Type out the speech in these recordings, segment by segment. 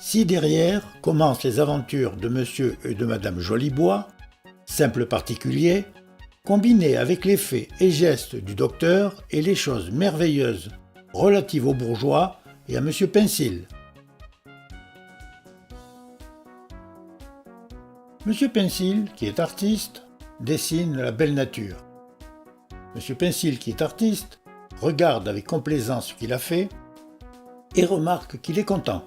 Ci derrière commencent les aventures de Monsieur et de Madame Jolibois, simples particuliers, combinés avec les faits et gestes du docteur et les choses merveilleuses relatives aux bourgeois et à Monsieur Pincil. Monsieur Pincil, qui est artiste, dessine la belle nature. Monsieur Pincil, qui est artiste, regarde avec complaisance ce qu'il a fait et remarque qu'il est content.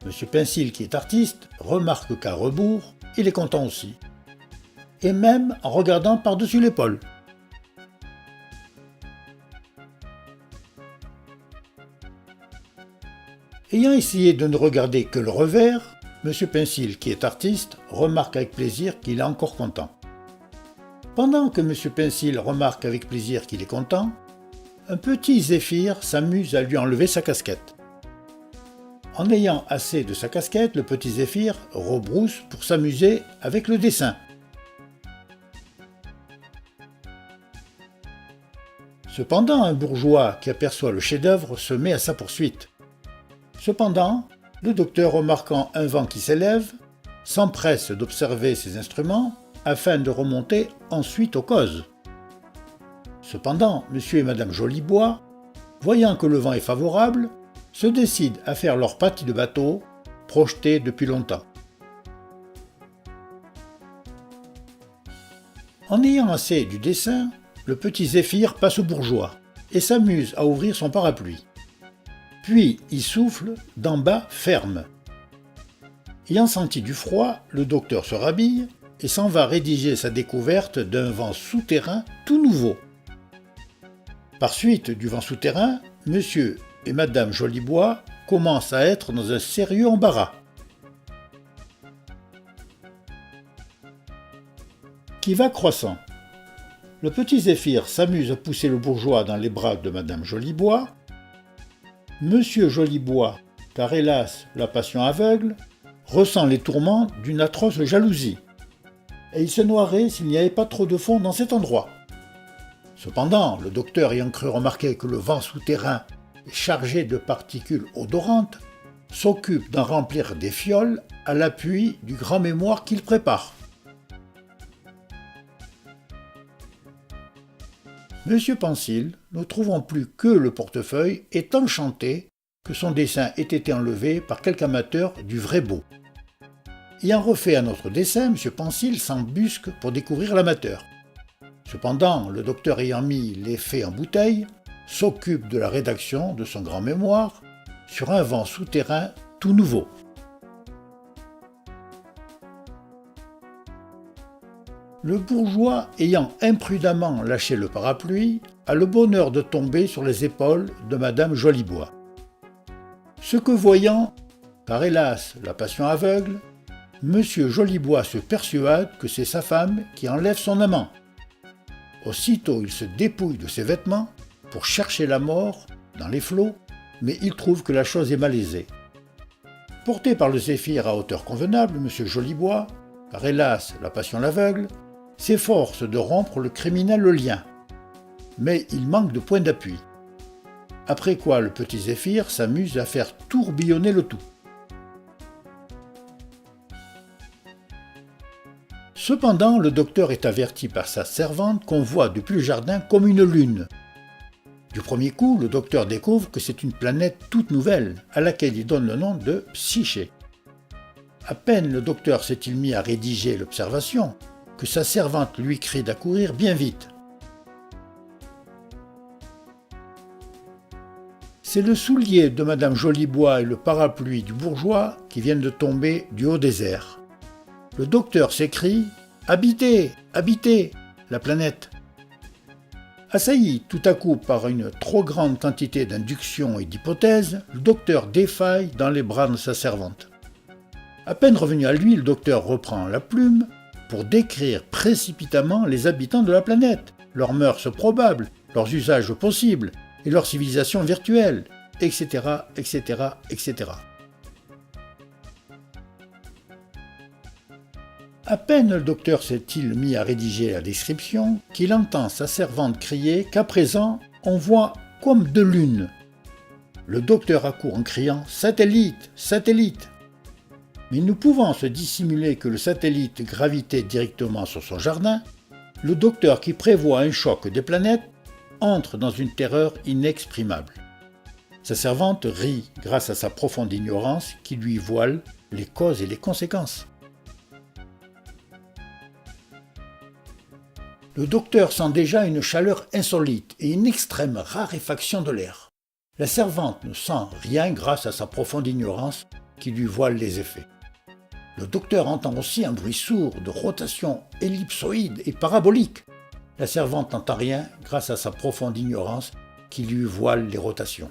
Monsieur Pincil, qui est artiste, remarque qu'à rebours, il est content aussi. Et même en regardant par-dessus l'épaule. Ayant essayé de ne regarder que le revers, Monsieur Pincil, qui est artiste, remarque avec plaisir qu'il est encore content. Pendant que Monsieur Pincil remarque avec plaisir qu'il est content, un petit Zéphyr s'amuse à lui enlever sa casquette. En ayant assez de sa casquette, le petit Zéphyr rebrousse pour s'amuser avec le dessin. Cependant, un bourgeois qui aperçoit le chef-d'œuvre se met à sa poursuite. Cependant, le docteur, remarquant un vent qui s'élève, s'empresse d'observer ses instruments afin de remonter ensuite aux causes. Cependant, Monsieur et Madame Jolibois, voyant que le vent est favorable, se décident à faire leur partie de bateau, projetée depuis longtemps. En ayant assez du dessin, le petit Zéphyr passe au bourgeois et s'amuse à ouvrir son parapluie. Puis il souffle d'en bas ferme. Ayant senti du froid, le docteur se rhabille et s'en va rédiger sa découverte d'un vent souterrain tout nouveau. Par suite du vent souterrain, Monsieur et Madame Jolibois commencent à être dans un sérieux embarras. Qui va croissant. Le petit Zéphyr s'amuse à pousser le bourgeois dans les bras de Madame Jolibois. Monsieur Jolibois, car hélas la passion aveugle, ressent les tourments d'une atroce jalousie, et il se noierait s'il n'y avait pas trop de fond dans cet endroit. Cependant, le docteur ayant cru remarquer que le vent souterrain est chargé de particules odorantes, s'occupe d'en remplir des fioles à l'appui du grand mémoire qu'il prépare. Monsieur Pincil, ne trouvant plus que le portefeuille, est enchanté que son dessin ait été enlevé par quelque amateur du vrai beau. Ayant refait un autre dessin, Monsieur Pincil s'embusque pour découvrir l'amateur. Cependant, le docteur ayant mis les faits en bouteille, s'occupe de la rédaction de son grand mémoire sur un vent souterrain tout nouveau. Le bourgeois, ayant imprudemment lâché le parapluie, a le bonheur de tomber sur les épaules de Madame Jolibois. Ce que voyant, car hélas la passion aveugle, Monsieur Jolibois se persuade que c'est sa femme qui enlève son amant. Aussitôt il se dépouille de ses vêtements pour chercher la mort dans les flots, mais il trouve que la chose est malaisée. Porté par le Zéphyr à hauteur convenable, Monsieur Jolibois, car hélas la passion l'aveugle, s'efforce de rompre le criminel le lien, mais il manque de point d'appui. Après quoi le petit Zéphyr s'amuse à faire tourbillonner le tout. Cependant, le docteur est averti par sa servante qu'on voit depuis le jardin comme une lune. Du premier coup, le docteur découvre que c'est une planète toute nouvelle, à laquelle il donne le nom de Psyché. À peine le docteur s'est-il mis à rédiger l'observation, que sa servante lui crie d'accourir bien vite. C'est le soulier de Madame Jolibois et le parapluie du bourgeois qui viennent de tomber du haut des airs. Le docteur s'écrie « Habitez, habitez la planète !» Assailli tout à coup par une trop grande quantité d'inductions et d'hypothèses, le docteur défaille dans les bras de sa servante. À peine revenu à lui, le docteur reprend la plume pour décrire précipitamment les habitants de la planète, leurs mœurs probables, leurs usages possibles et leur civilisation virtuelle, etc., etc., etc. À peine le docteur s'est-il mis à rédiger la description qu'il entend sa servante crier qu'à présent on voit comme deux lunes. Le docteur accourt en criant « Satellite, satellite !» Mais ne pouvant se dissimuler que le satellite gravitait directement sur son jardin, le docteur qui prévoit un choc des planètes entre dans une terreur inexprimable. Sa servante rit grâce à sa profonde ignorance qui lui voile les causes et les conséquences. Le docteur sent déjà une chaleur insolite et une extrême raréfaction de l'air. La servante ne sent rien grâce à sa profonde ignorance qui lui voile les effets. Le docteur entend aussi un bruit sourd de rotation ellipsoïde et parabolique. La servante n'entend rien grâce à sa profonde ignorance qui lui voile les rotations.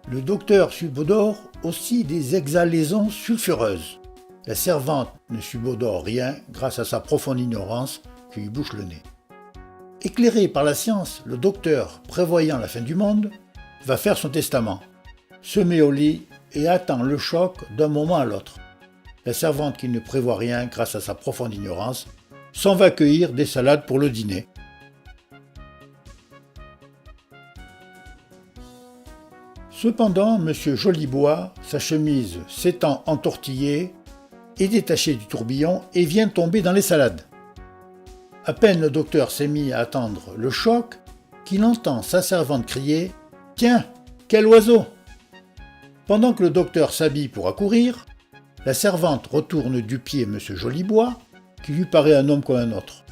Le docteur subodore aussi des exhalaisons sulfureuses. La servante ne subodore rien grâce à sa profonde ignorance qui lui bouche le nez. Éclairé par la science, le docteur, prévoyant la fin du monde, va faire son testament, se met au lit et attend le choc d'un moment à l'autre. La servante qui ne prévoit rien grâce à sa profonde ignorance s'en va cueillir des salades pour le dîner. Cependant, M. Jolibois, sa chemise s'étant entortillée, est détaché du tourbillon et vient tomber dans les salades. À peine le docteur s'est mis à attendre le choc qu'il entend sa servante crier « Tiens, quel oiseau !» Pendant que le docteur s'habille pour accourir, la servante retourne du pied M. Jolibois, qui lui paraît un homme comme un autre.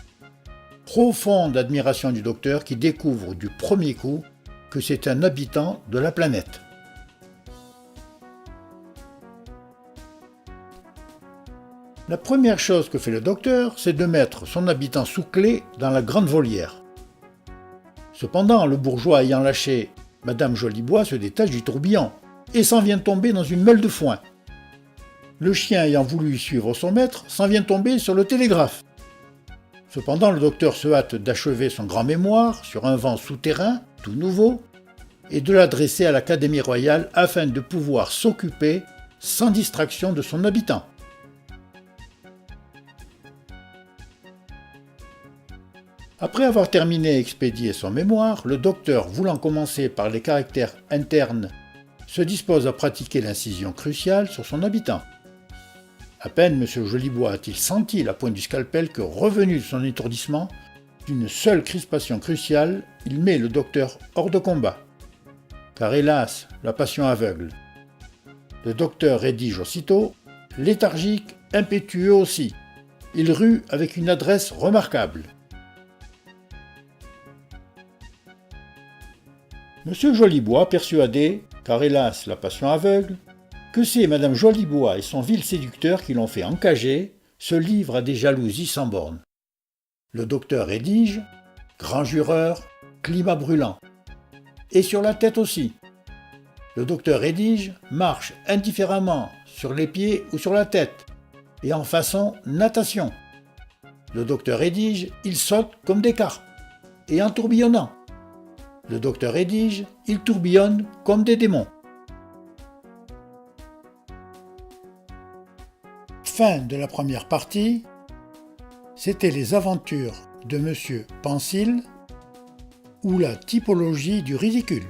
Profonde admiration du docteur qui découvre du premier coup que c'est un habitant de la planète. La première chose que fait le docteur, c'est de mettre son habitant sous clé dans la grande volière. Cependant, le bourgeois ayant lâché Madame Jolibois se détache du tourbillon et s'en vient tomber dans une meule de foin. Le chien ayant voulu suivre son maître s'en vient tomber sur le télégraphe. Cependant, le docteur se hâte d'achever son grand mémoire sur un vent souterrain, tout nouveau, et de l'adresser à l'Académie royale afin de pouvoir s'occuper sans distraction de son habitant. Après avoir terminé et expédié son mémoire, le docteur, voulant commencer par les caractères internes, se dispose à pratiquer l'incision cruciale sur son habitant. À peine M. Jolibois a-t-il senti la pointe du scalpel que, revenu de son étourdissement, d'une seule crispation cruciale, il met le docteur hors de combat. Car hélas, la passion aveugle. Le docteur rédige aussitôt, léthargique, impétueux aussi. Il rue avec une adresse remarquable. M. Jolibois, persuadé, car hélas la passion aveugle, que c'est Mme Jolibois et son vil séducteur qui l'ont fait encager, se livre à des jalousies sans bornes. Le docteur rédige « Grand jureur, climat brûlant ». Et sur la tête aussi. Le docteur rédige « Marche indifféremment sur les pieds ou sur la tête » et en façon natation. Le docteur rédige « Il saute comme des carpes » et en tourbillonnant. Le docteur rédige « Il tourbillonne comme des démons ». Fin de la première partie. C'était les aventures de M. Pensil ou la typologie du ridicule.